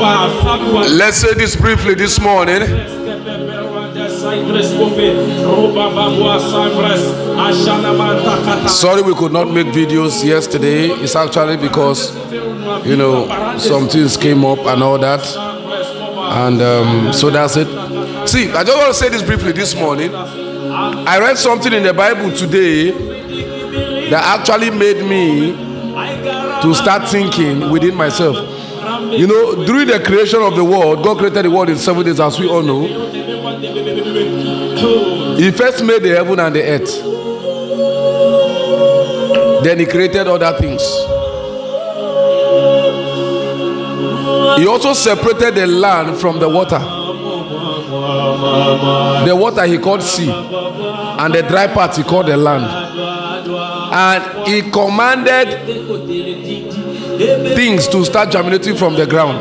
Let's say this briefly this morning. Sorry we could not make videos yesterday. It's actually because, some things came up and all that. And so that's it. See, I just want to say this briefly this morning. I read something in the Bible today that actually made me to start thinking within myself. During the creation of the world, God created the world in 7 days, as we all know. He first made the heaven and the earth. Then he created other things. He also separated the land from the water. The water he called sea, and the dry part he called the land. And he commanded things to start germinating from the ground.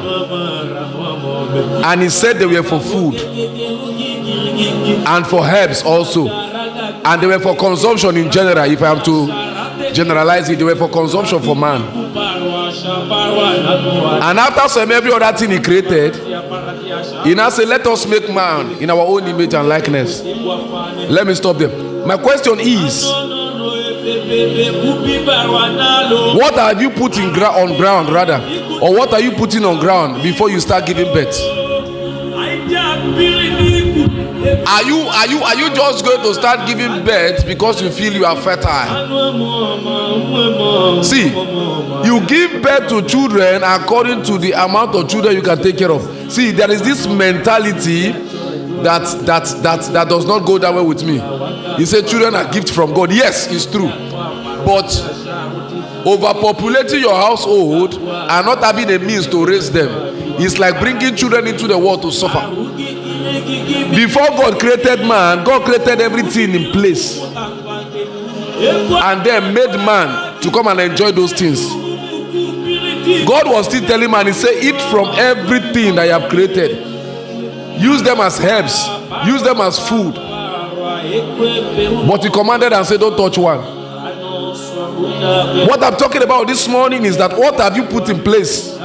And he said they were for food and for herbs also. And they were for consumption in general. If I am to generalize it, they were for consumption for man. And after some every other thing he created, he now said, let us make man in our own image and likeness. Let me stop there. My question is, what have you put on ground rather? Or what are you putting on ground before you start giving birth? Are you just going to start giving birth because you feel you are fertile? See, you give birth to children according to the amount of children you can take care of. See, there is this mentality that does not go that way with me. You say children are gift from God. Yes, it's true. But overpopulating your household and not having a means to raise them is like bringing children into the world to suffer. Before God created man, God created everything in place and then made man to come and enjoy those things. God was still telling man, he said, eat from everything that I have created. Use them as herbs, use them as food. But he commanded and said, don't touch one. What I'm talking about this morning is that what have you put in place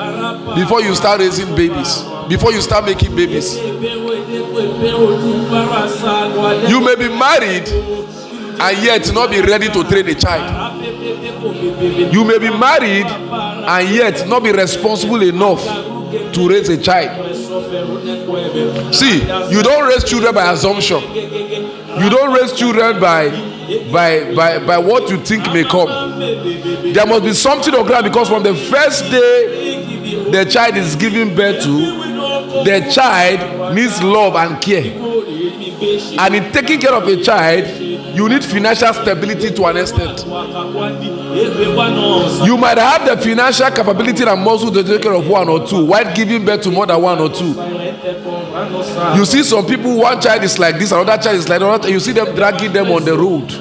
before you start raising babies, before you start making babies? You may be married and yet not be ready to train a child. You may be married and yet not be responsible enough to raise a child. See, you don't raise children by assumption. You don't raise children by what you think may come. There must be something on ground, because from the first day the child is giving birth to, the child needs love and care. And in taking care of a child, you need financial stability to an extent. You might have the financial capability and muscle to take care of one or two, while giving birth to more than one or two. You see some people, one child is like this, another child is like that, and you see them dragging them on the road.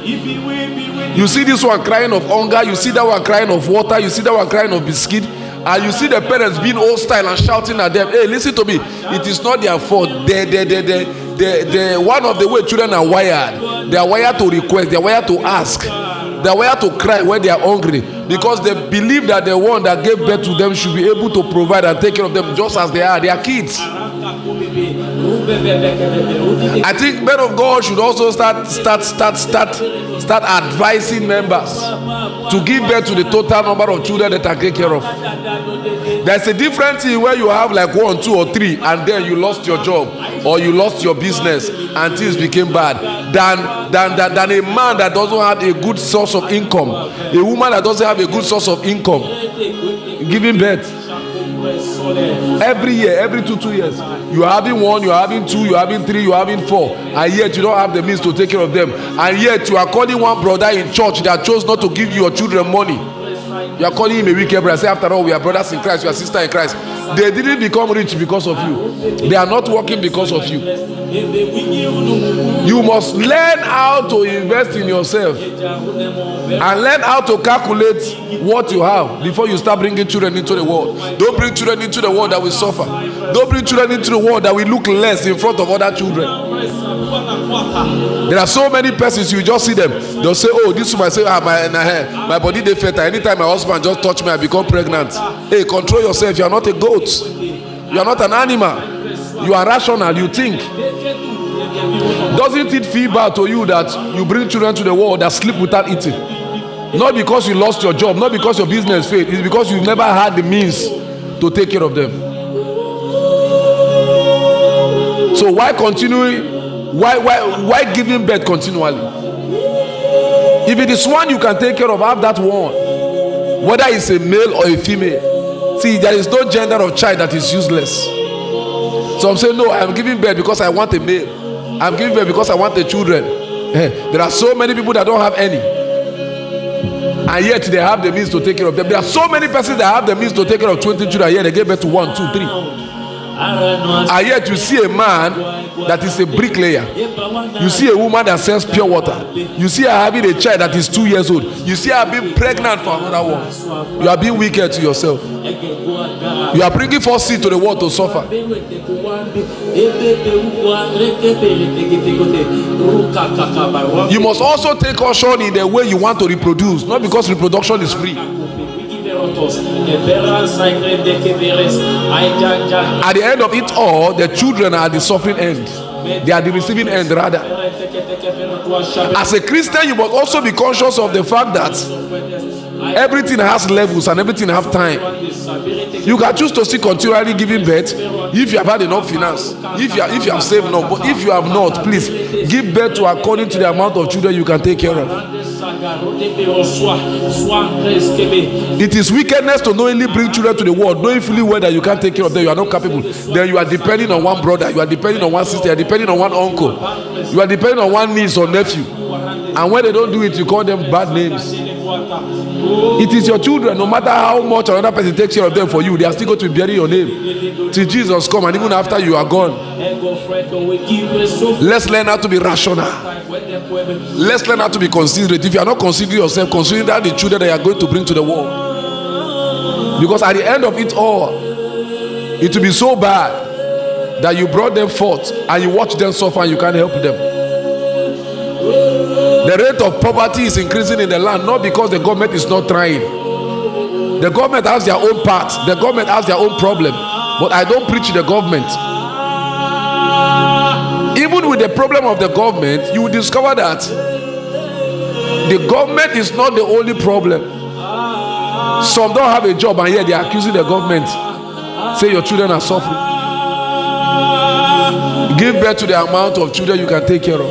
You see this one crying of hunger, you see that one crying of water, you see that one crying of biscuit, and you see the parents being hostile and shouting at them. Hey, listen to me, it is not their fault. One of the way children are wired, they are wired to request, they are wired to ask, they are wired to cry when they are hungry, because they believe that the one that gave birth to them should be able to provide and take care of them just as they are. They are kids. I think men of God should also start advising members to give birth to the total number of children that are taken care of. There's a difference in where you have like 1, 2, or 3, and then you lost your job or you lost your business and things became bad, than a man that doesn't have a good source of income, a woman that doesn't have a good source of income, giving birth. Every year, every 2 years, you are having 1, you are having 2, you are having 3, you are having 4, and yet you don't have the means to take care of them. And yet you are calling one brother in church that chose not to give your children money. You are calling him a wicked brother. Say, after all, we are brothers in Christ, we are sisters in Christ. They didn't become rich because of you. They are not working because of you. You must learn how to invest in yourself and learn how to calculate what you have before you start bringing children into the world. Don't bring children into the world that will suffer. Don't bring children into the world that will look less in front of other children. There are so many persons, you just see them, they'll say, oh, this woman say, my body they fertile. Anytime my husband just touch me, I become pregnant. Hey, control yourself, you are not a goat. You are not an animal. You are rational. You think. Doesn't it feel bad to you that you bring children to the world that sleep without eating? Not because you lost your job, not because your business failed. It's because you never had the means to take care of them. So why continuing? Why giving birth continually? If it is one you can take care of, have that one. Whether it's a male or a female. See, there is no gender of child that is useless. So I'm saying, no, I'm giving birth because I want a male. I'm giving birth because I want the children. There are so many people that don't have any. And yet they have the means to take care of them. There are so many persons that have the means to take care of 20 children, and yet they give birth to 1, 2, 3. And yet you see a man that is a bricklayer. You see a woman that sells pure water. You see her having a child that is 2 years old. You see her being pregnant for another one. You are being wicked to yourself. You are bringing forth seed to the world to suffer. You must also take caution in the way you want to reproduce, not because reproduction is free. At the end of it all, the children are at the suffering end. They are the receiving end rather. As a Christian, you must also be conscious of the fact that everything has levels and everything has time. You can choose to still continually giving birth if you have had enough finance, if you have saved enough. But if you have not, please give birth to according to the amount of children you can take care of. It is wickedness to knowingly bring children to the world, knowing fully well that you can't take care of them, you are not capable. Then you are depending on one brother, you are depending on one sister, you are depending on one uncle, you are depending on one niece or nephew. And when they don't do it, you call them bad names. It is your children. No matter how much another person takes care of them for you, they are still going to bury your name till Jesus come, and even after you are gone. Let's learn how to be rational. Let's learn how to be considerate. If you are not considering yourself, consider the children that you are going to bring to the world. Because at the end of it all, it will be so bad that you brought them forth and you watch them suffer and you can't help them. The rate of poverty is increasing in the land, not because the government is not trying. The government has their own part. The government has their own problem. But I don't preach the government. Even with the problem of the government, you will discover that the government is not the only problem. Some don't have a job and yet they are accusing the government. Say your children are suffering. Give birth to the amount of children you can take care of.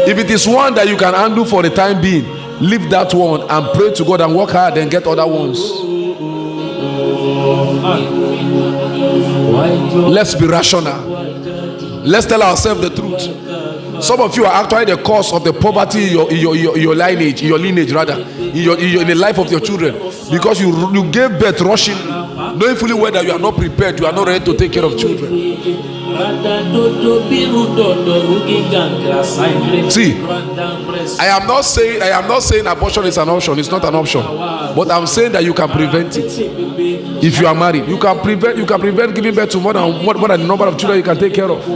If it is one that you can handle for the time being, leave that one and pray to God and work hard and get other ones. Let's be rational. Let's tell ourselves the truth. Some of you are actually the cause of the poverty in your lineage, in the life of your children, because you gave birth rushing, knowing fully well that you are not prepared, you are not ready to take care of children. See, I am not saying abortion is an option. It's not an option, but I'm saying that you can prevent it. If you are married, you can prevent giving birth to more than the number of children you can take care of. Do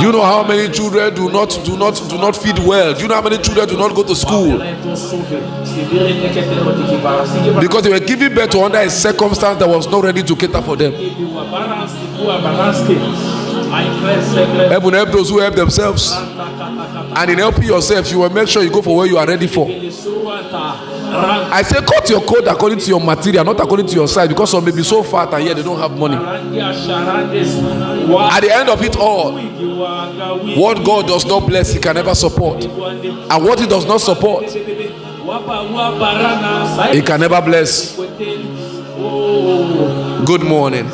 you know how many children do not feed well? Do you know how many children do not go to school? Because they were giving birth to under a circumstance that was not ready to cater for them. Heaven help those who help themselves. And in helping yourself, you will make sure you go for where you are ready for. I say cut your coat according to your material, not according to your size, because some may be so fat and yet they don't have money. At the end of it all, what God does not bless, He can never support. And what He does not support, He can never bless. Good morning.